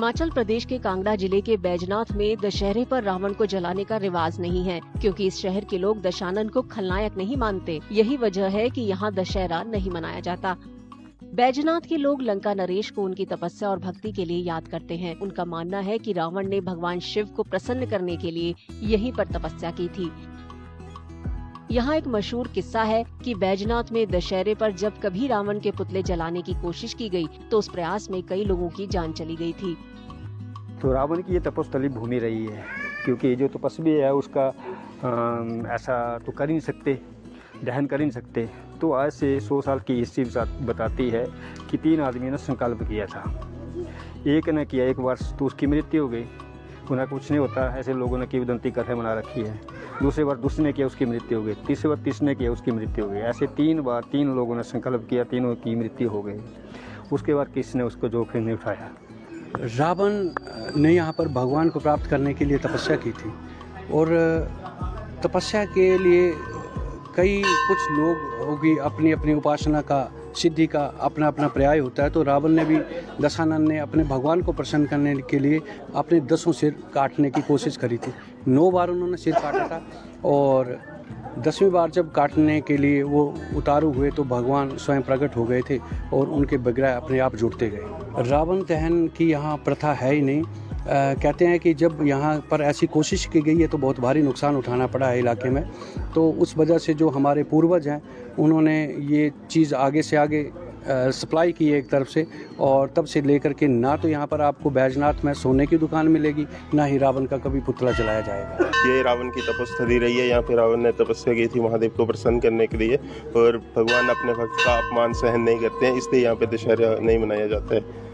हिमाचल प्रदेश के कांगड़ा जिले के बैजनाथ में दशहरे पर रावण को जलाने का रिवाज नहीं है, क्योंकि इस शहर के लोग दशानन को खलनायक नहीं मानते। यही वजह है कि यहाँ दशहरा नहीं मनाया जाता। बैजनाथ के लोग लंका नरेश को उनकी तपस्या और भक्ति के लिए याद करते हैं। उनका मानना है कि रावण ने भगवान शिव को प्रसन्न करने के लिए यहीं पर तपस्या की थी। यहाँ एक मशहूर किस्सा है कि बैजनाथ में दशहरे पर जब कभी रावण के पुतले जलाने की कोशिश की गई तो उस प्रयास में कई लोगों की जान चली गई थी। तो रावण की ये तपोस्थली भूमि रही है, क्योंकि जो तपस्वी है उसका ऐसा तो कर ही नहीं सकते, दहन कर ही नहीं सकते। तो आज से 100 साल की हिस्ट्री बताती है कि 3 आदमियों ने संकल्प किया था। एक ने किया 1 वर्ष तो उसकी मृत्यु हो गई, उन्हें कुछ नहीं होता, ऐसे लोगों ने किंवदंती कथा बना रखी है। दूसरी बार दूसरे ने किया, उसकी मृत्यु हो गई। तीसरी बार तीसरे ने किया, उसकी मृत्यु हो गई। ऐसे 3 बार 3 लोगों ने संकल्प किया, तीनों की मृत्यु हो गई। उसके बाद किसी ने उसको जोखिम नहीं उठाया। रावण ने यहाँ पर भगवान को प्राप्त करने के लिए तपस्या की थी, और तपस्या के लिए कुछ लोग की अपनी अपनी उपासना का, सिद्धि का अपना अपना पर्याय होता है। तो रावण ने भी, दशानन ने अपने भगवान को प्रसन्न करने के लिए अपने 10 सिर काटने की कोशिश करी थी। 9 बार उन्होंने सिर काटा था, और 10वीं बार जब काटने के लिए वो उतारू हुए तो भगवान स्वयं प्रकट हो गए थे और उनके विग्रह अपने आप जुड़ते गए। रावण दहन की यहाँ प्रथा है ही नहीं। कहते हैं कि जब यहाँ पर ऐसी कोशिश की गई है तो बहुत भारी नुकसान उठाना पड़ा है इलाके में। तो उस वजह से जो हमारे पूर्वज हैं उन्होंने ये चीज़ आगे से आगे सप्लाई की है एक तरफ से, और तब से लेकर के ना तो यहाँ पर आपको बैजनाथ में सोने की दुकान मिलेगी, ना ही रावण का कभी पुतला जलाया जाएगा। ये रावण की तपस्थली रही है। यहाँ पे रावण ने तपस्या की थी महादेव को प्रसन्न करने के लिए, और भगवान अपने भक्त का अपमान सहन नहीं करते हैं, इसलिए यहाँ पे दशहरा नहीं मनाया जाता है।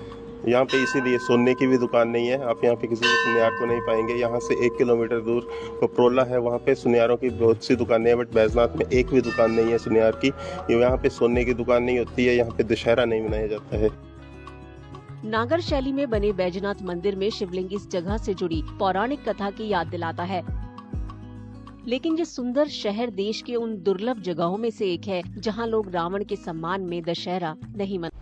यहाँ पे इसीलिए सोने की भी दुकान नहीं है। आप यहाँ पे किसी भी सुनियार को नहीं पाएंगे। यहाँ से 1 किलोमीटर दूर पपरोला है, वहाँ पे सुनियारों की बहुत सी दुकानें हैं, बट बैजनाथ में एक भी दुकान नहीं है सुनियार की। यहाँ पे सोने की दुकान नहीं होती है। यहाँ पे दशहरा नहीं मनाया जाता है। नागर शैली में बने बैजनाथ मंदिर में शिवलिंग इस जगह से जुड़ी पौराणिक कथा की याद दिलाता है। लेकिन ये सुंदर शहर देश के उन दुर्लभ जगहों में से एक है जहाँ लोग रावण के सम्मान में दशहरा नहीं मनाते।